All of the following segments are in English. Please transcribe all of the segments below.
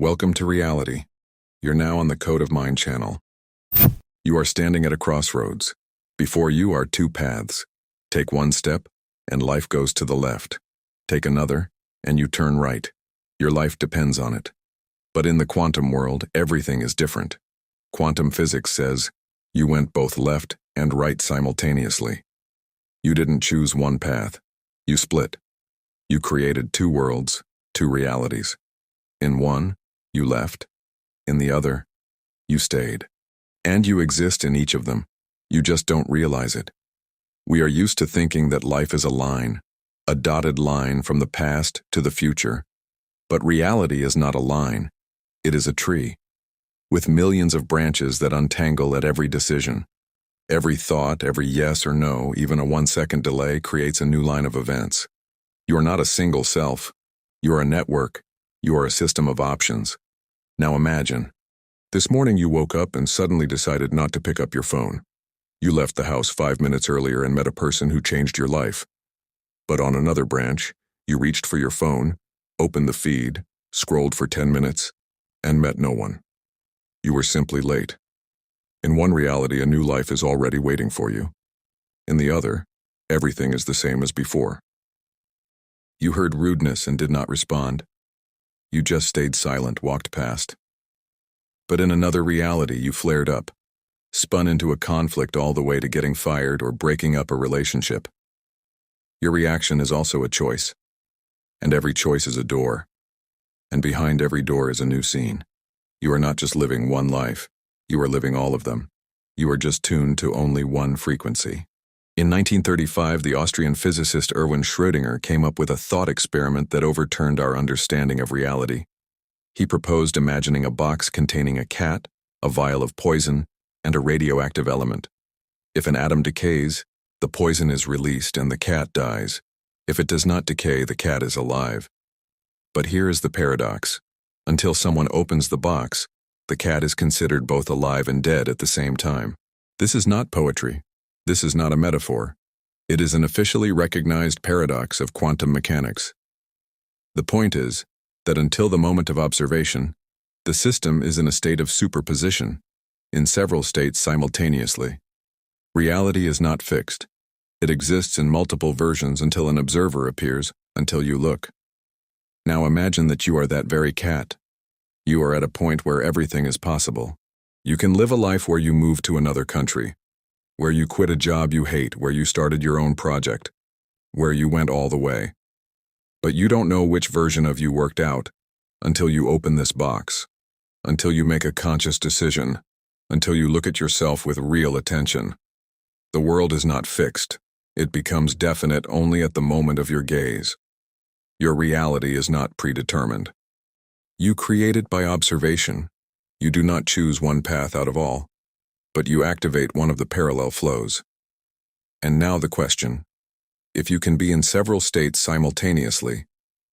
Welcome to reality. You're now on the Code of Mind channel. You are standing at a crossroads. Before you are two paths. Take one step, and life goes to the left. Take another, and you turn right. Your life depends on it. But in the quantum world, everything is different. Quantum physics says, you went both left and right simultaneously. You didn't choose one path. You split. You created two worlds, two realities. In one, you left. In the other, you stayed. And you exist in each of them. You just don't realize it. We are used to thinking that life is a line, a dotted line from the past to the future. But reality is not a line. It is a tree, with millions of branches that untangle at every decision. Every thought, every yes or no, even a 1-second delay creates a new line of events. You are not a single self. You are a network. You are a system of options. Now imagine. This morning you woke up and suddenly decided not to pick up your phone. You left the house 5 minutes earlier and met a person who changed your life. But on another branch, you reached for your phone, opened the feed, scrolled for 10 minutes, and met no one. You were simply late. In one reality, a new life is already waiting for you. In the other, everything is the same as before. You heard rudeness and did not respond. You just stayed silent, walked past. But in another reality, you flared up, spun into a conflict all the way to getting fired or breaking up a relationship. Your reaction is also a choice, and every choice is a door. And behind every door is a new scene. You are not just living one life, you are living all of them. You are just tuned to only one frequency. In 1935, the Austrian physicist Erwin Schrödinger came up with a thought experiment that overturned our understanding of reality. He proposed imagining a box containing a cat, a vial of poison, and a radioactive element. If an atom decays, the poison is released and the cat dies. If it does not decay, the cat is alive. But here is the paradox. Until someone opens the box, the cat is considered both alive and dead at the same time. This is not poetry. This is not a metaphor. It is an officially recognized paradox of quantum mechanics. The point is that until the moment of observation, the system is in a state of superposition, in several states simultaneously. Reality is not fixed. It exists in multiple versions until an observer appears, until you look. Now imagine that you are that very cat. You are at a point where everything is possible. You can live a life where you move to another country, where you quit a job you hate, where you started your own project, where you went all the way. But you don't know which version of you worked out until you open this box, until you make a conscious decision, until you look at yourself with real attention. The world is not fixed. It becomes definite only at the moment of your gaze. Your reality is not predetermined. You create it by observation. You do not choose one path out of all, but you activate one of the parallel flows. And now the question. If you can be in several states simultaneously,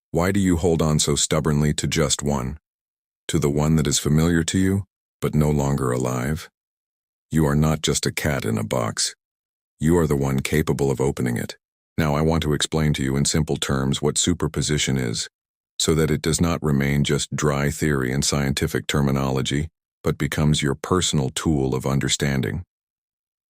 why do you hold on so stubbornly to just one? To the one that is familiar to you, but no longer alive? You are not just a cat in a box. You are the one capable of opening it. Now I want to explain to you in simple terms what superposition is, so that it does not remain just dry theory and scientific terminology, but becomes your personal tool of understanding.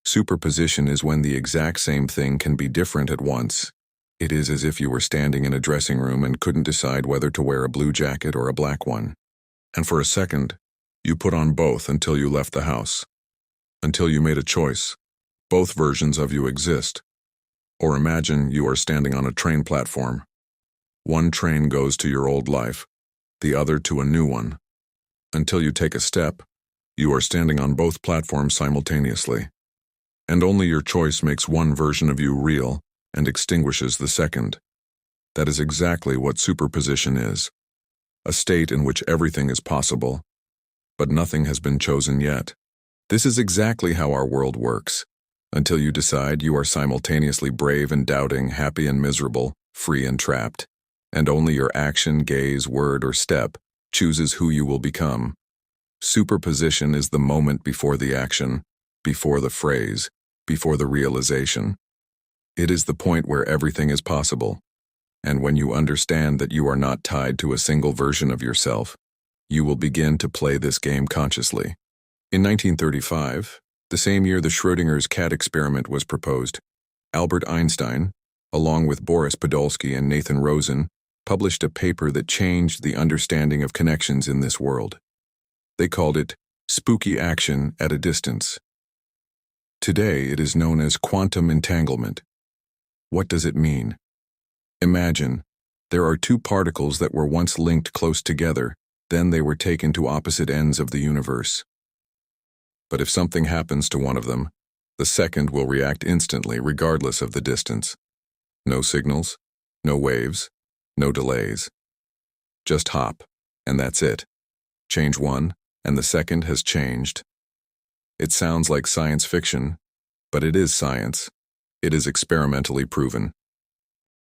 Superposition is when the exact same thing can be different at once. It is as if you were standing in a dressing room and couldn't decide whether to wear a blue jacket or a black one. And for a second, you put on both until you left the house. Until you made a choice. Both versions of you exist. Or imagine you are standing on a train platform. One train goes to your old life, the other to a new one. Until you take a step, you are standing on both platforms simultaneously. And only your choice makes one version of you real and extinguishes the second. That is exactly what superposition is. A state in which everything is possible, but nothing has been chosen yet. This is exactly how our world works. Until you decide, you are simultaneously brave and doubting, happy and miserable, free and trapped. And only your action, gaze, word, or step chooses who you will become. Superposition is the moment before the action, before the phrase, before the realization. It is the point where everything is possible. And when you understand that you are not tied to a single version of yourself, you will begin to play this game consciously. In 1935, the same year the Schrödinger's cat experiment was proposed, Albert Einstein, along with Boris Podolsky and Nathan Rosen, published a paper that changed the understanding of connections in this world. They called it spooky action at a distance. Today, it is known as quantum entanglement. What does it mean? Imagine, there are two particles that were once linked close together, then they were taken to opposite ends of the universe. But if something happens to one of them, the second will react instantly regardless of the distance. No signals, no waves, no delays. Just hop, and that's it. Change one, and the second has changed. It sounds like science fiction, but it is science. It is experimentally proven.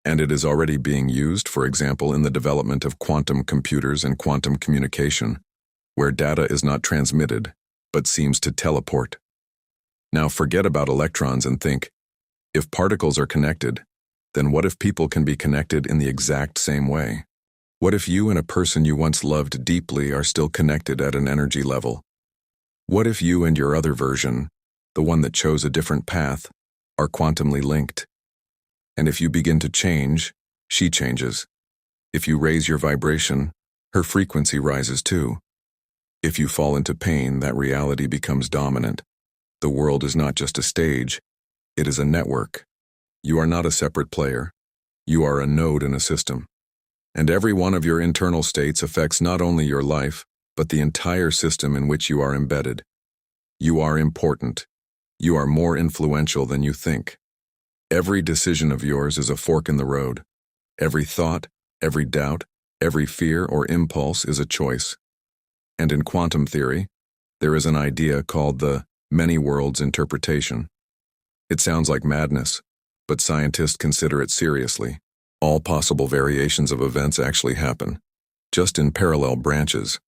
And it is already being used, for example, in the development of quantum computers and quantum communication, where data is not transmitted, but seems to teleport. Now forget about electrons and think, if particles are connected, then what if people can be connected in the exact same way? What if you and a person you once loved deeply are still connected at an energy level? What if you and your other version, the one that chose a different path, are quantumly linked? And if you begin to change, she changes. If you raise your vibration, her frequency rises too. If you fall into pain, that reality becomes dominant. The world is not just a stage, it is a network. You are not a separate player. You are a node in a system. And every one of your internal states affects not only your life, but the entire system in which you are embedded. You are important. You are more influential than you think. Every decision of yours is a fork in the road. Every thought, every doubt, every fear or impulse is a choice. And in quantum theory, there is an idea called the many worlds interpretation. It sounds like madness, but scientists consider it seriously. All possible variations of events actually happen, just in parallel branches.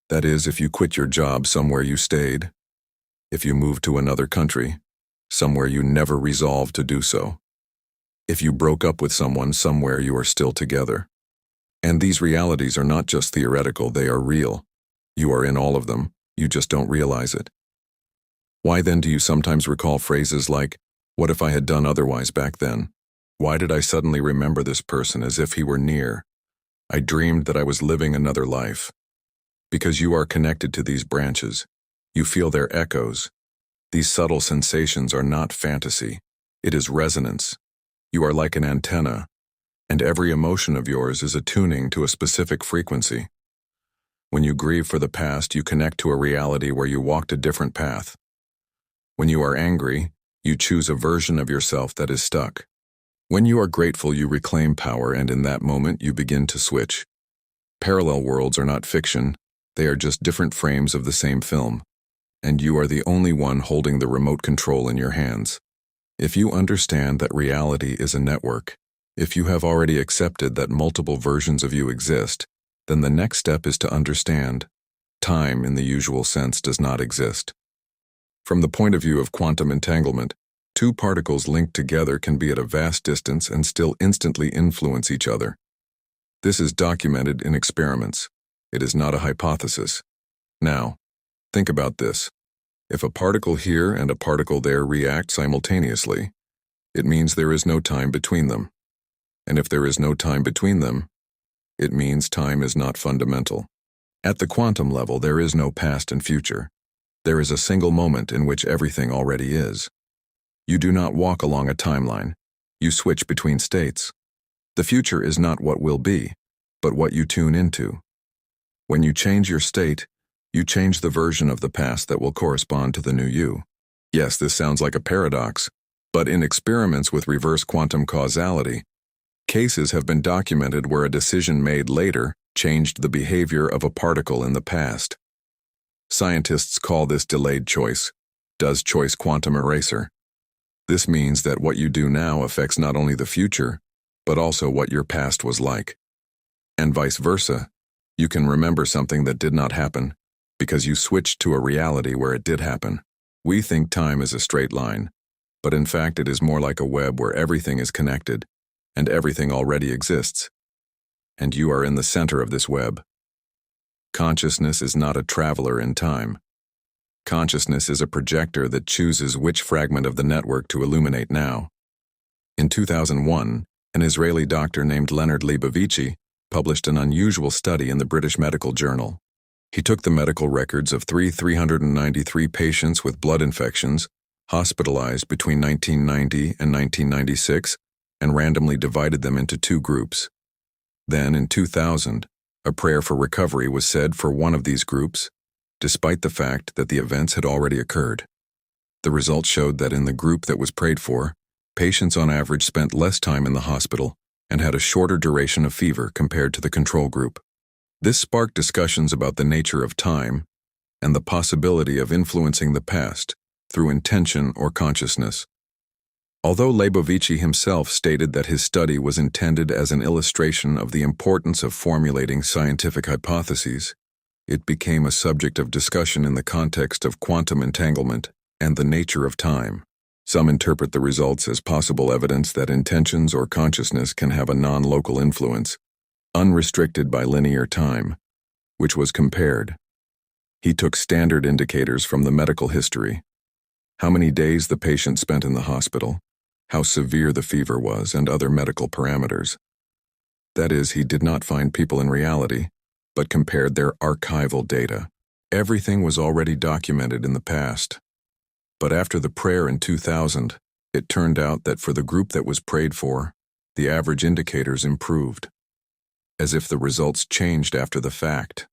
That is, if you quit your job somewhere you stayed, if you moved to another country, somewhere you never resolved to do so, if you broke up with someone somewhere you are still together. And these realities are not just theoretical, they are real. You are in all of them, you just don't realize it. Why then do you sometimes recall phrases like, "What if I had done otherwise back then? Why did I suddenly remember this person as if he were near? I dreamed that I was living another life." Because you are connected to these branches. You feel their echoes. These subtle sensations are not fantasy. It is resonance. You are like an antenna, and every emotion of yours is attuning to a specific frequency. When you grieve for the past, you connect to a reality where you walked a different path. When you are angry, you choose a version of yourself that is stuck. When you are grateful, you reclaim power, and in that moment you begin to switch. Parallel worlds are not fiction, they are just different frames of the same film. And you are the only one holding the remote control in your hands. If you understand that reality is a network, if you have already accepted that multiple versions of you exist, then the next step is to understand time in the usual sense does not exist. From the point of view of quantum entanglement, two particles linked together can be at a vast distance and still instantly influence each other. This is documented in experiments. It is not a hypothesis. Now, think about this. If a particle here and a particle there react simultaneously, it means there is no time between them. And if there is no time between them, it means time is not fundamental. At the quantum level, there is no past and future. There is a single moment in which everything already is. You do not walk along a timeline. You switch between states. The future is not what will be, but what you tune into. When you change your state, you change the version of the past that will correspond to the new you. Yes, this sounds like a paradox, but in experiments with reverse quantum causality, cases have been documented where a decision made later changed the behavior of a particle in the past. Scientists call this delayed choice, does choice quantum eraser. This means that what you do now affects not only the future, but also what your past was like. And vice versa, you can remember something that did not happen, because you switched to a reality where it did happen. We think time is a straight line, but in fact it is more like a web where everything is connected, and everything already exists. And you are in the center of this web. Consciousness is not a traveler in time. Consciousness is a projector that chooses which fragment of the network to illuminate now. In 2001, an Israeli doctor named Leonard Leibovici published an unusual study in the British Medical Journal. He took the medical records of 393 patients with blood infections, hospitalized between 1990 and 1996, and randomly divided them into two groups. Then, in 2000, a prayer for recovery was said for one of these groups, despite the fact that the events had already occurred. The results showed that in the group that was prayed for, patients on average spent less time in the hospital and had a shorter duration of fever compared to the control group. This sparked discussions about the nature of time and the possibility of influencing the past through intention or consciousness. Although Leibovici himself stated that his study was intended as an illustration of the importance of formulating scientific hypotheses, it became a subject of discussion in the context of quantum entanglement and the nature of time. Some interpret the results as possible evidence that intentions or consciousness can have a non-local influence, unrestricted by linear time, which was compared. He took standard indicators from the medical history: how many days the patient spent in the hospital, how severe the fever was, and other medical parameters. That is, he did not find people in reality, but compared their archival data. Everything was already documented in the past. But after the prayer in 2000, it turned out that for the group that was prayed for, the average indicators improved, as if the results changed after the fact.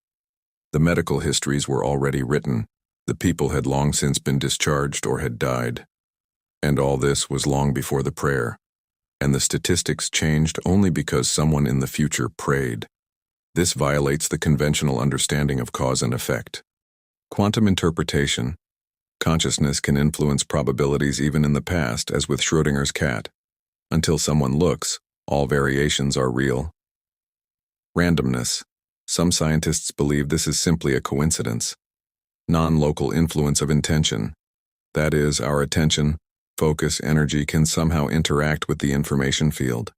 The medical histories were already written, the people had long since been discharged or had died. And all this was long before the prayer, and the statistics changed only because someone in the future prayed. This violates the conventional understanding of cause and effect. Quantum interpretation. Consciousness can influence probabilities even in the past, as with Schrödinger's cat. Until someone looks, all variations are real. Randomness. Some scientists believe this is simply a coincidence. Non-local influence of intention. That is, our attention, focus, energy can somehow interact with the information field.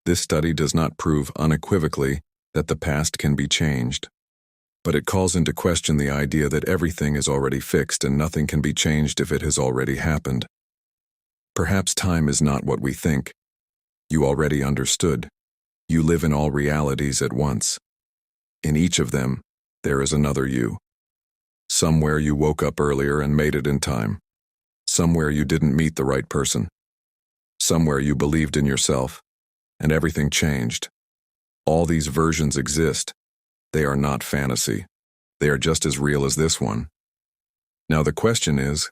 This study does not prove unequivocally that the past can be changed, but it calls into question the idea that everything is already fixed and nothing can be changed if it has already happened. Perhaps time is not what we think. You already understood. You live in all realities at once. In each of them, there is another you. Somewhere you woke up earlier and made it in time. Somewhere you didn't meet the right person. Somewhere you believed in yourself, and everything changed. All these versions exist. They are not fantasy. They are just as real as this one. Now the question is,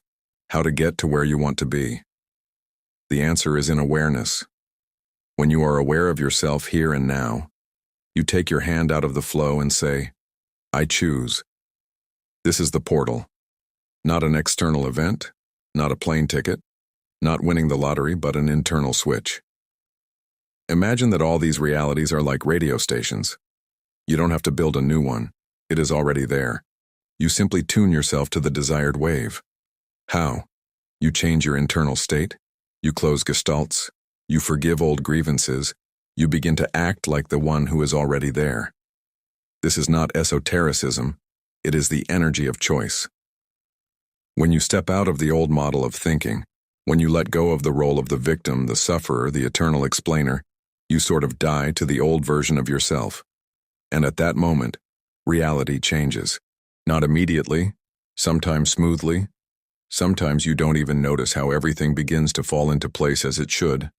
how to get to where you want to be. The answer is in awareness. When you are aware of yourself here and now, you take your hand out of the flow and say, I choose. This is the portal. Not an external event, not a plane ticket, not winning the lottery, but an internal switch. Imagine that all these realities are like radio stations. You don't have to build a new one. It is already there. You simply tune yourself to the desired wave. How? You change your internal state. You close gestalts. You forgive old grievances. You begin to act like the one who is already there. This is not esotericism. It is the energy of choice. When you step out of the old model of thinking, when you let go of the role of the victim, the sufferer, the eternal explainer, you sort of die to the old version of yourself. And at that moment, reality changes. Not immediately, sometimes smoothly. Sometimes you don't even notice how everything begins to fall into place as it should.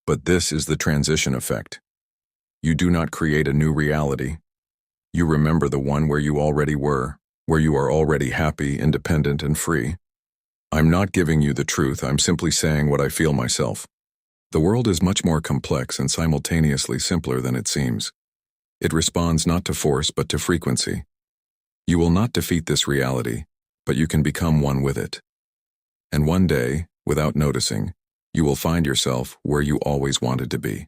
But this is the transition effect. You do not create a new reality. You remember the one where you already were, where you are already happy, independent, and free. I'm not giving you the truth, I'm simply saying what I feel myself. The world is much more complex and simultaneously simpler than it seems. It responds not to force but to frequency. You will not defeat this reality, but you can become one with it. And one day, without noticing, you will find yourself where you always wanted to be.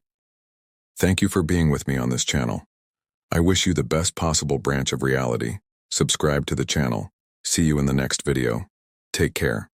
Thank you for being with me on this channel. I wish you the best possible branch of reality. Subscribe to the channel. See you in the next video. Take care.